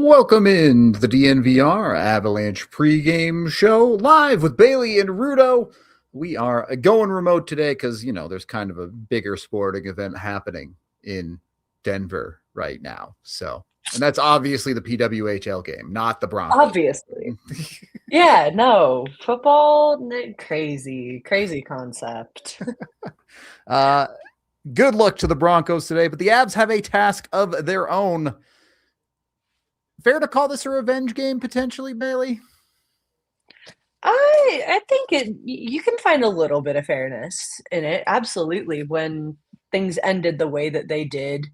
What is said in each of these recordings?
Welcome in to the DNVR Avalanche pregame show, live with Bailey and Rudo. We are going remote today because, there's kind of a bigger sporting event happening in Denver right now. And that's obviously the PWHL game, not the Broncos. Obviously. Yeah, no. Football, crazy concept. Good luck to the Broncos today, but the Avs have a task of their own. Fair to call this a revenge game, potentially, Bailey? I think you can find a little bit of fairness in it. Absolutely. When things ended the way that they did,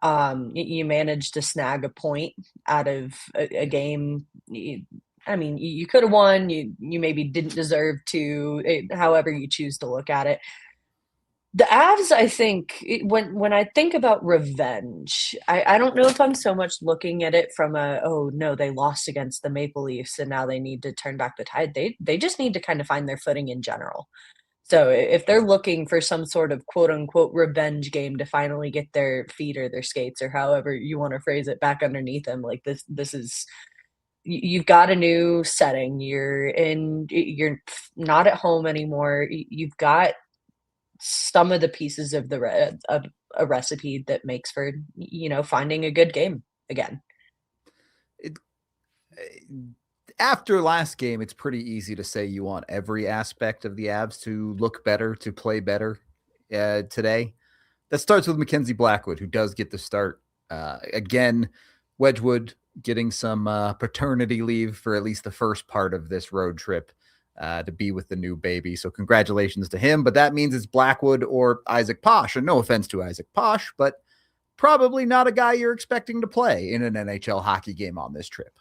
you managed to snag a point out of a game. You could have won. You maybe didn't deserve to, however you choose to look at it. The Avs, I think, when I think about revenge, I don't know if I'm so much looking at it from oh, no, they lost against the Maple Leafs and now they need to turn back the tide. They just need to kind of find their footing in general. So if they're looking for some sort of quote-unquote revenge game to finally get their feet or their skates or however you want to phrase it back underneath them, like this is – you've got a new setting. You're not at home anymore. You've got – some of the pieces of of a recipe that makes for finding a good game again. After last game, it's pretty easy to say you want every aspect of the Avs to look better, to play better today. That starts with Mackenzie Blackwood, who does get the start. Again, Wedgwood getting some paternity leave for at least the first part of this road trip. To be with the new baby. So congratulations to him. But that means it's Blackwood or Isaac Posh. And no offense to Isaac Posh, but probably not a guy you're expecting to play in an NHL hockey game on this trip.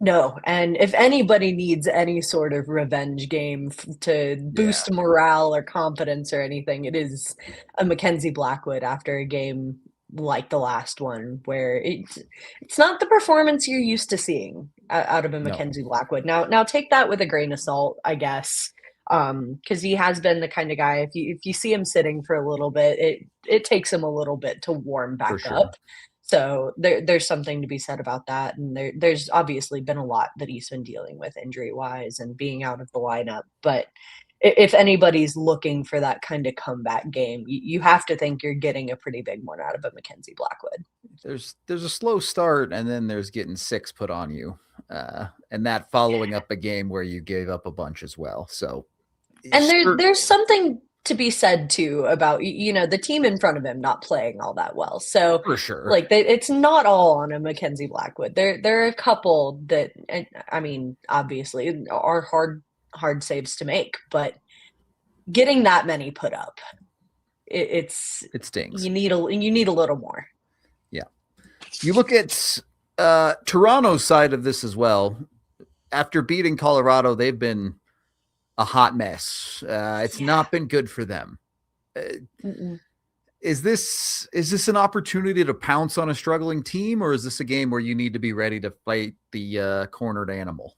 No. And if anybody needs any sort of revenge game to boost morale or confidence or anything, it is a Mackenzie Blackwood after a game like the last one, where it's not the performance you're used to seeing out of a Mackenzie Blackwood. Now take that with a grain of salt, I guess, because he has been the kind of guy, if you see him sitting for a little bit, it takes him a little bit to warm back up. So there's something to be said about that, and there's obviously been a lot that he's been dealing with injury-wise and being out of the lineup, but if anybody's looking for that kind of comeback game, you have to think you're getting a pretty big one out of a Mackenzie Blackwood. There's a slow start, and then there's getting 6 put on you, and that following up a game where you gave up a bunch as well. So, and there's something to be said too about the team in front of him not playing all that well. So for sure, it's not all on a Mackenzie Blackwood. There are a couple that obviously are hard saves to make, but getting that many put up, it stings. You need a little more. Yeah. You look at Toronto's side of this as well. After beating Colorado, they've been a hot mess. It's not been good for them. Is this an opportunity to pounce on a struggling team, or is this a game where you need to be ready to fight the cornered animal?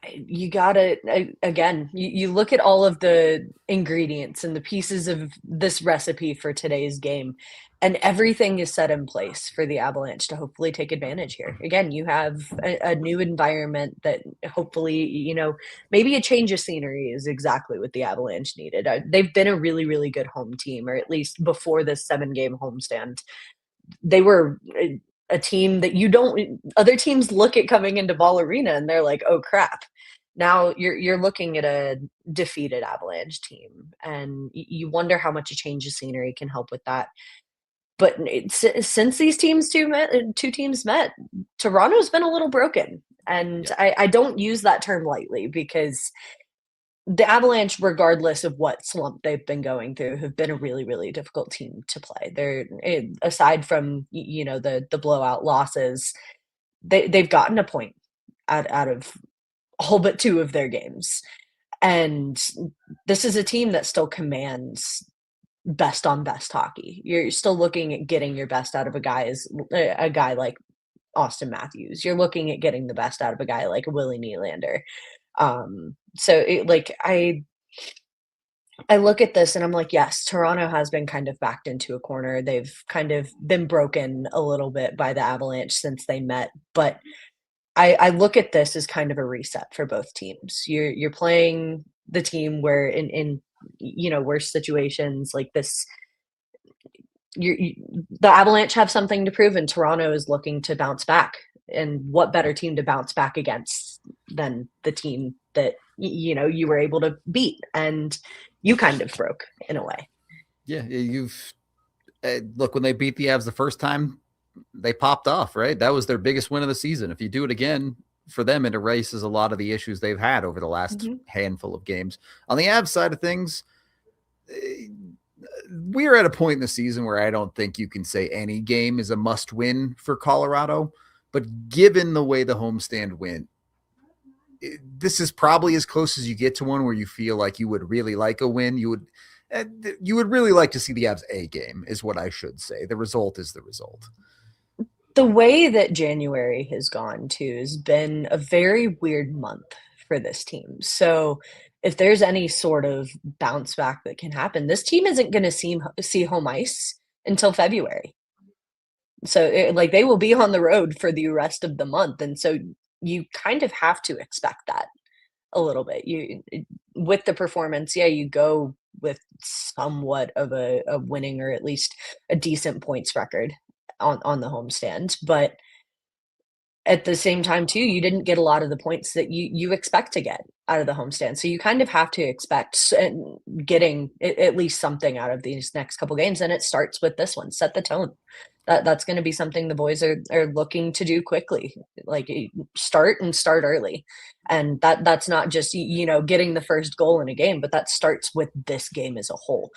You gotta, again, you look at all of the ingredients and the pieces of this recipe for today's game, and everything is set in place for the Avalanche to hopefully take advantage here. Again, you have a new environment that hopefully, maybe a change of scenery is exactly what the Avalanche needed. They've been a really, really good home team, or at least before this 7-game homestand, they were a team that other teams look at coming into Ball Arena and they're like, oh crap. Now you're looking at a defeated Avalanche team, and you wonder how much a change of scenery can help with that. But since these two teams met, Toronto's been a little broken. And I don't use that term lightly, because the Avalanche, regardless of what slump they've been going through, have been a really, really difficult team to play. They're aside from the blowout losses, they've gotten a point out of all but two of their games, and this is a team that still commands best on best hockey. You're still looking at getting your best out of a guy like Austin Matthews. You're looking at getting the best out of a guy like Willie Nylander. I look at this and I'm like, yes, Toronto has been kind of backed into a corner. They've kind of been broken a little bit by the Avalanche since they met, but I look at this as kind of a reset for both teams. You're playing the team where in worse situations like this, the Avalanche have something to prove, and Toronto is looking to bounce back. And what better team to bounce back against than the team that you were able to beat, and you kind of broke in a way. Yeah, you've look, when they beat the Avs the first time, they popped off, right? That was their biggest win of the season. If you do it again, for them, it erases a lot of the issues they've had over the last handful of games. On the Avs side of things, we're at a point in the season where I don't think you can say any game is a must win for Colorado. But given the way the homestand went, this is probably as close as you get to one where you feel like you would really like a win. You would really like to see the Avs A game, is what I should say. The result is the result. The way that January has gone too has been a very weird month for this team. So if there's any sort of bounce back that can happen, this team isn't going to see home ice until February. So they will be on the road for the rest of the month. And so you kind of have to expect that a little bit. With the performance, you go with somewhat of a winning or at least a decent points record on the homestand. But at the same time too, you didn't get a lot of the points that you expect to get out of the homestand. So you kind of have to expect getting at least something out of these next couple games. And it starts with this one. Set the tone. That's going to be something the boys are looking to do quickly, like start early. And that's not just, getting the first goal in a game, but that starts with this game as a whole.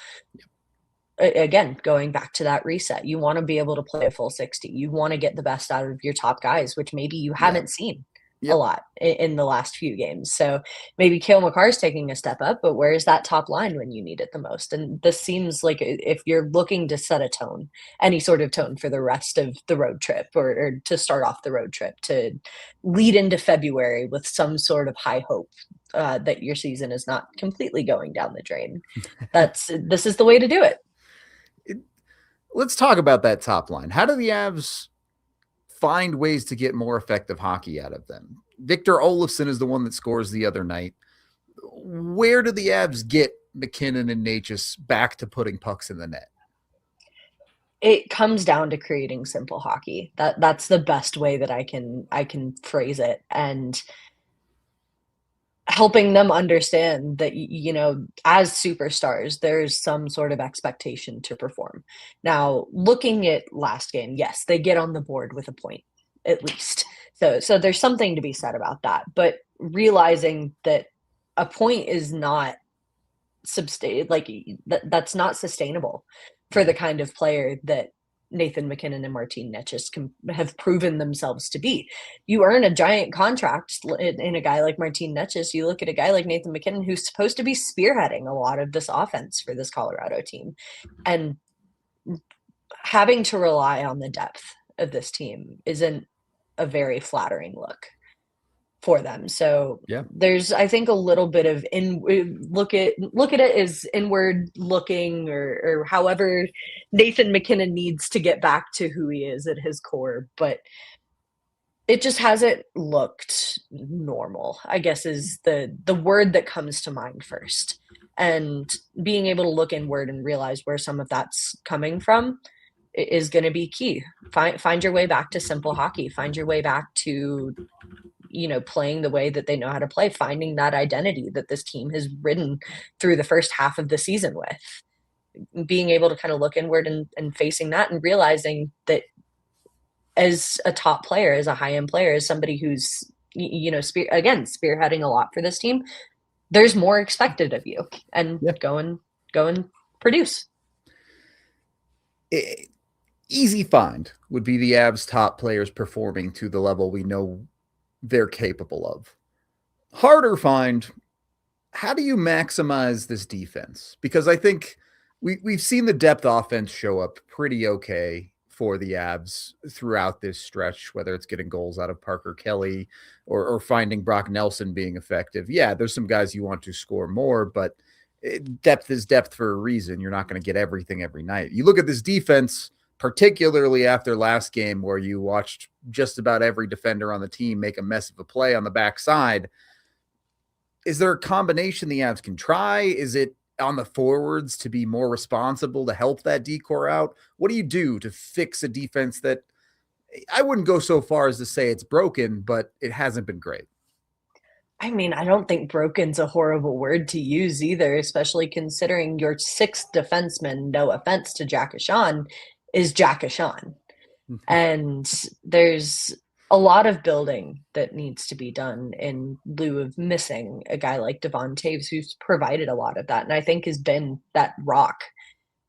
Again, going back to that reset, you want to be able to play a full 60. You want to get the best out of your top guys, which maybe you haven't seen a lot in the last few games. So maybe Cale Makar's taking a step up, but where is that top line when you need it the most? And this seems like if you're looking to set a tone, any sort of tone for the rest of the road trip or to start off the road trip, to lead into February with some sort of high hope that your season is not completely going down the drain. This is the way to do it. Let's talk about that top line. How do the Avs find ways to get more effective hockey out of them? Victor Olofsson is the one that scores the other night. Where do the Avs get McKinnon and Necas back to putting pucks in the net? It comes down to creating simple hockey. That's the best way that I can phrase it, and helping them understand that, as superstars, there's some sort of expectation to perform. Now, looking at last game, yes, they get on the board with a point, at least. So there's something to be said about that. But realizing that a point is not that's not sustainable for the kind of player that Nathan MacKinnon and Martin Necas have proven themselves to be. You earn a giant contract in a guy like Martin Necas. You look at a guy like Nathan MacKinnon, who's supposed to be spearheading a lot of this offense for this Colorado team, and having to rely on the depth of this team isn't a very flattering look for them. So there's, I think, a little bit of look at it as inward looking, or however Nathan MacKinnon needs to get back to who he is at his core, but it just hasn't looked normal, I guess, is the word that comes to mind first. And being able to look inward and realize where some of that's coming from is going to be key. Find your way back to simple hockey. Find your way back to playing the way that they know how to play, finding that identity that this team has ridden through the first half of the season with, being able to kind of look inward and facing that, and realizing that as a top player, as a high-end player, as somebody who's, spearheading a lot for this team, there's more expected of you, and Yeah. go and produce. Easy find would be the Avs top players performing to the level we know they're capable of. Harder find, how do you maximize this defense? Because I think we've seen the depth offense show up pretty okay for the Avs throughout this stretch, whether it's getting goals out of Parker Kelly or finding Brock Nelson being effective. Yeah, there's some guys you want to score more, but depth is depth for a reason. You're not going to get everything every night. You look at this defense, particularly after last game where you watched just about every defender on the team make a mess of a play on the backside. Is there a combination the Avs can try? Is it on the forwards to be more responsible to help that decor out? What do you do to fix a defense that I wouldn't go so far as to say it's broken, but it hasn't been great? I mean, I don't think broken's a horrible word to use either, especially considering your sixth defenseman, no offense to Jack Ashan, is Jack Ashan. And there's a lot of building that needs to be done in lieu of missing a guy like Devon Taves, who's provided a lot of that, and I think has been that rock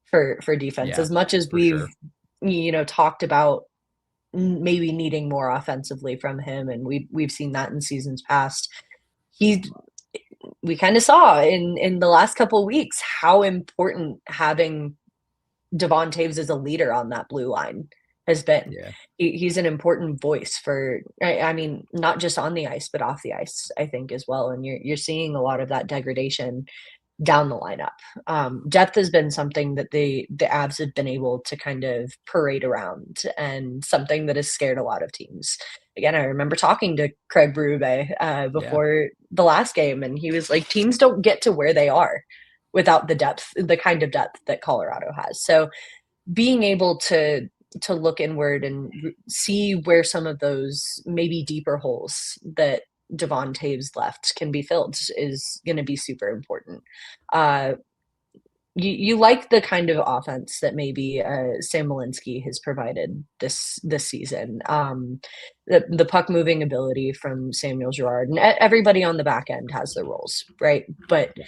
for defense. Yeah, As much as for we've, sure. talked about maybe needing more offensively from him, and we've seen that in seasons past, he we kind of saw in the last couple of weeks how important having Devon Taves as a leader on that blue line has been. Yeah. He's an important voice for, I mean, not just on the ice, but off the ice, I think, as well. And you're seeing a lot of that degradation down the lineup. Depth has been something that the Avs have been able to kind of parade around, and something that has scared a lot of teams. Again, I remember talking to Craig Berube Yeah. before the last game, and he was like, teams don't get to where they are without the depth, the kind of depth that Colorado has. So being able to look inward and see where some of those maybe deeper holes that Devon Taves left can be filled is going to be super important. Uh, you like the kind of offense that maybe Sam Malinsky has provided this season. The puck moving ability from Samuel Girard, and everybody on the back end has their roles, right? But Yeah.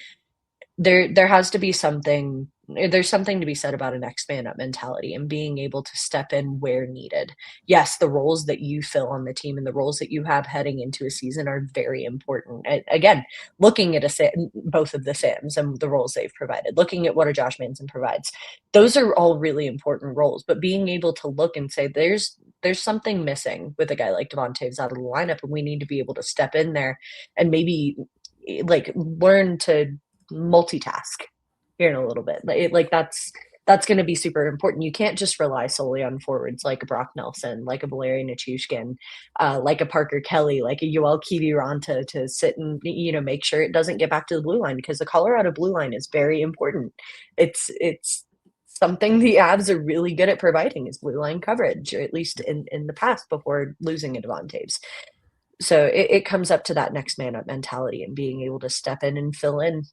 there has to be something, there's something to be said about a next man up mentality and being able to step in where needed. Yes, the roles that you fill on the team and the roles that you have heading into a season are very important. Again, looking at both of the Sams and the roles they've provided, looking at what a Josh Manson provides, those are all really important roles. But being able to look and say there's something missing with a guy like Devon Taves out of the lineup, and we need to be able to step in there and maybe like learn to multitask here in a little bit. Like that's going to be super important. You can't just rely solely on forwards like a Brock Nelson, like a Valeri Nichushkin, like a Parker Kelly, like a Yoel Kiviranta to sit and make sure it doesn't get back to the blue line, because the Colorado blue line is very important. It's something the Avs are really good at providing, is blue line coverage, or at least in the past before losing a Devon Taves. So it comes up to that next man up mentality and being able to step in and fill in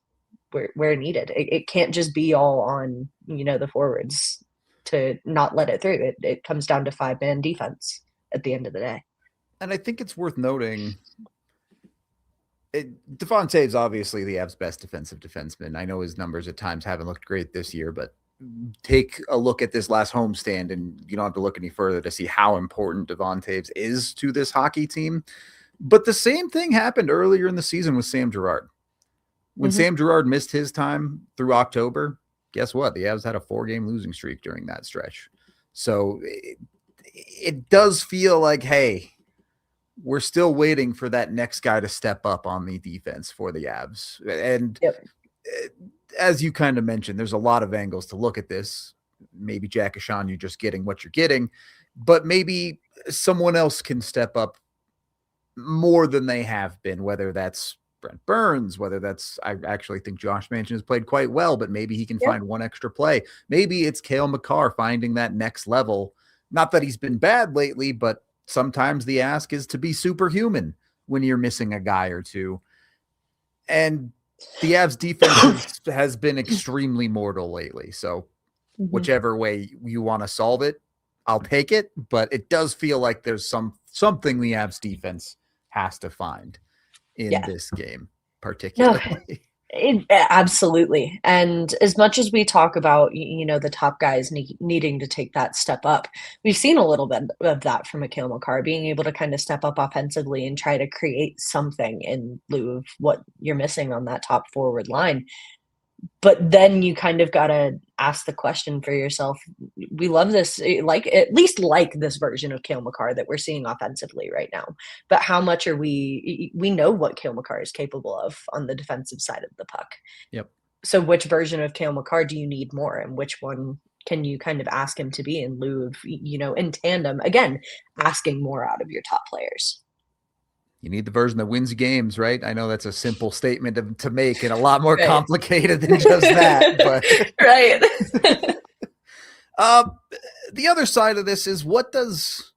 where needed. It can't just be all on the forwards to not let it through. It comes down to 5-man defense at the end of the day. And I think it's worth noting Devon Taves, obviously the Avs' best defensive defenseman. I know his numbers at times haven't looked great this year, but take a look at this last homestand, and you don't have to look any further to see how important Devon Taves is to this hockey team. But the same thing happened earlier in the season with Sam Girard. When Sam Girard missed his time through October, guess what? The Avs had a 4-game losing streak during that stretch. So it does feel like, hey, we're still waiting for that next guy to step up on the defense for the Avs. And Yep. as you kind of mentioned, there's a lot of angles to look at this. Maybe Jack Ashan, you're just getting what you're getting, but maybe someone else can step up more than they have been, whether that's Brent Burns, whether that's, I actually think Josh Manchin has played quite well, but maybe he can Yep. find one extra play. Maybe it's Cale Makar finding that next level. Not that he's been bad lately, but sometimes the ask is to be superhuman when you're missing a guy or two. And the Avs defense has been extremely mortal lately. So whichever way you want to solve it, I'll take it. But it does feel like there's something the Avs defense has to find in Yeah. this game. No, particularly. absolutely. And as much as we talk about, the top guys needing to take that step up, we've seen a little bit of that from Mikhail Makar, being able to kind of step up offensively and try to create something in lieu of what you're missing on that top forward line. But then you kind of got to ask the question for yourself. We love this, like at least like this version of Cale Makar that we're seeing offensively right now. But how much are we know what Cale Makar is capable of on the defensive side of the puck. Yep. So which version of Cale Makar do you need more, and which one can you kind of ask him to be in lieu of, in tandem, again, asking more out of your top players? You need the version that wins games, right? I know that's a simple statement to make and a lot more Right. complicated than just that, but Right. The other side of this is what does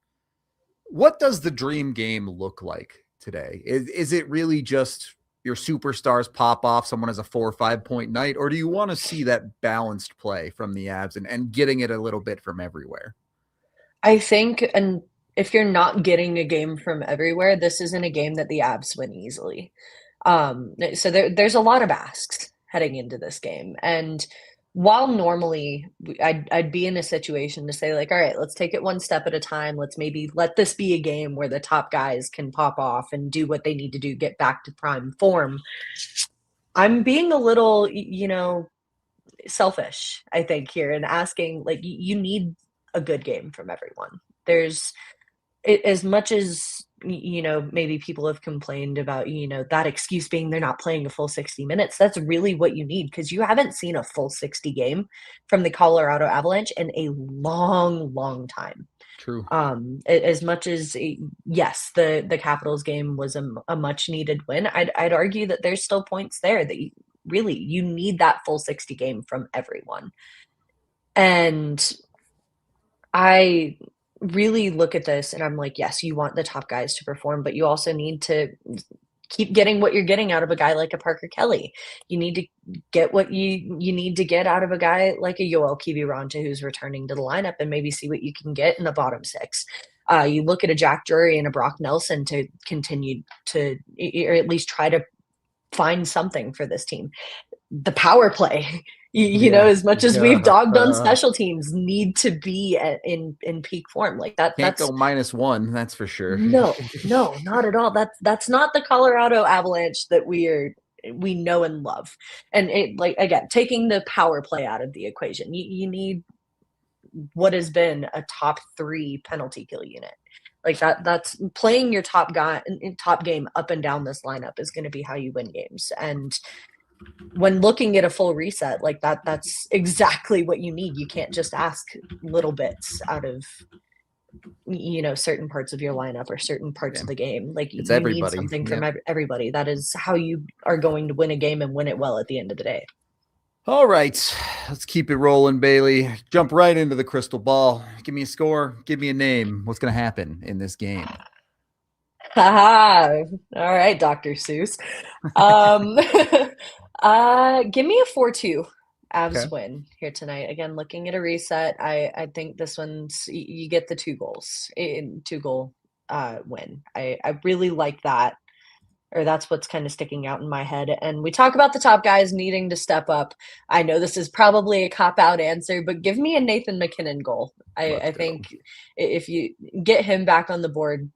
the dream game look like today? Is it really just your superstars pop off, someone has a 4 or 5 point night, or do you want to see that balanced play from the Avs and getting it a little bit from everywhere? I think, and if you're not getting a game from everywhere, this isn't a game that the Avs win easily. So there's a lot of asks heading into this game, and while normally I'd be in a situation to say like, all right, let's take it one step at a time. Let's maybe let this be a game where the top guys can pop off and do what they need to do, get back to prime form. I'm being a little, selfish, I think, here, and asking like you need a good game from everyone. There's as much as maybe people have complained about that excuse being they're not playing a full 60 minutes. That's really what you need, because you haven't seen a full 60 game from the Colorado Avalanche in a long time. True. As much as yes, the Capitals game was a much needed win, I'd argue that there's still points there that you need that full 60 game from everyone. And I really look at this and I'm like, yes, you want the top guys to perform, but you also need to keep getting what you're getting out of a guy like a Parker Kelly. You need to get what you need to get out of a guy like a Yoel Kiviranta who's returning to the lineup, and maybe see what you can get in the bottom six. You look at a Jack Drury and a Brock Nelson to continue to, or at least try to find something for this team. The power play, as much as we've dogged on special teams, need to be in peak form. Like that. Can't go -1, that's for sure. No, not at all. That's not the Colorado Avalanche that we know and love. And it, like, again, taking the power play out of the equation, you need what has been a top 3 penalty kill unit. Like that's playing your top game up and down this lineup is going to be how you win games. And when looking at a full reset like that's exactly what you need. You can't just ask little bits out of certain parts of your lineup or certain parts of the game. Like it's you everybody. need something from everybody. That is how you are going to win a game and win it well at the end of the day. All right, let's keep it rolling, Bailey. Jump right into the crystal ball. Give me a score. Give me a name. What's going to happen in this game? All right, Dr. Seuss. Give me a 4-2 Avs win here tonight. Again, looking at a reset, I think this one's you get the 2 goals in 2-goal win. I really like that, or that's what's kind of sticking out in my head. And we talk about the top guys needing to step up. I know this is probably a cop-out answer, but give me a Nathan MacKinnon goal. I think if you get him back on the board,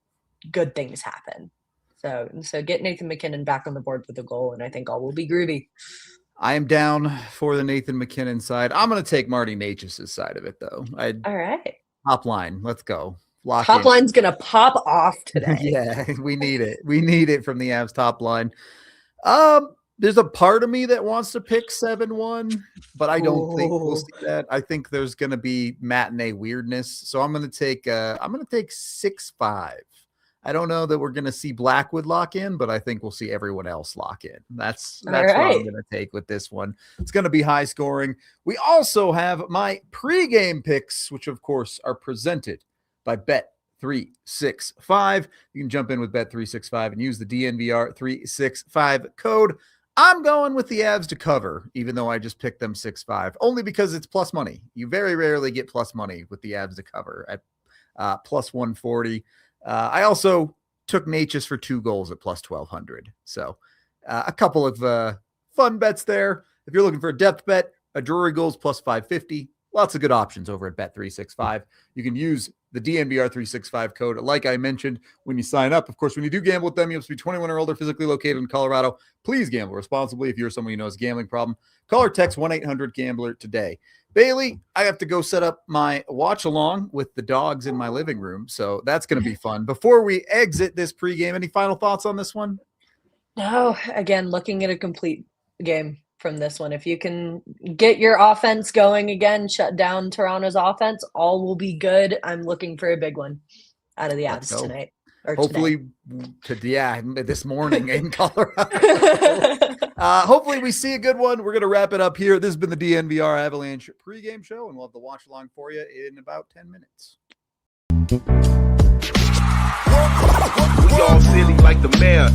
good things happen. So get Nathan MacKinnon back on the board with a goal, and I think all will be groovy. I am down for the Nathan MacKinnon side. I'm going to take Marty Necas' side of it, though. All right. Top line. Let's go. Top line's going to pop off today. Yeah, we need it. We need it from the Avs top line. There's a part of me that wants to pick 7-1, but I don't think we'll see that. I think there's going to be matinee weirdness. So I'm going to take 6-5. I don't know that we're going to see Blackwood lock in, but I think we'll see everyone else lock in. That's what I'm going to take with this one. It's going to be high scoring. We also have my pregame picks, which of course are presented by Bet365. You can jump in with Bet365 and use the DNVR 365 code. I'm going with the Avs to cover, even though I just picked them 6-5, only because it's plus money. You very rarely get plus money with the Avs to cover at plus 140. I also took Necas for 2 goals at plus 1,200. So A couple of fun bets there. If you're looking for a depth bet, a Drury goals plus 550. Lots of good options over at Bet365. You can use the DNVR 365 code, like I mentioned, when you sign up. Of course, when you do gamble with them, you have to be 21 or older, physically located in Colorado. Please gamble responsibly. If you're someone you know has a gambling problem, call or text 1-800-GAMBLER today. Bailey, I have to go set up my watch along with the dogs in my living room, so that's going to be fun. Before we exit this pregame, any final thoughts on this one? No, again, looking at a complete game from this one. If you can get your offense going again, shut down Toronto's offense, all will be good. I'm looking for a big one out of the Avs tonight. Or hopefully this morning in Colorado. Hopefully we see a good one. We're going to wrap it up here. This has been the DNVR Avalanche pregame show, and we'll have the watch along for you in about 10 minutes. We all silly like the mayor.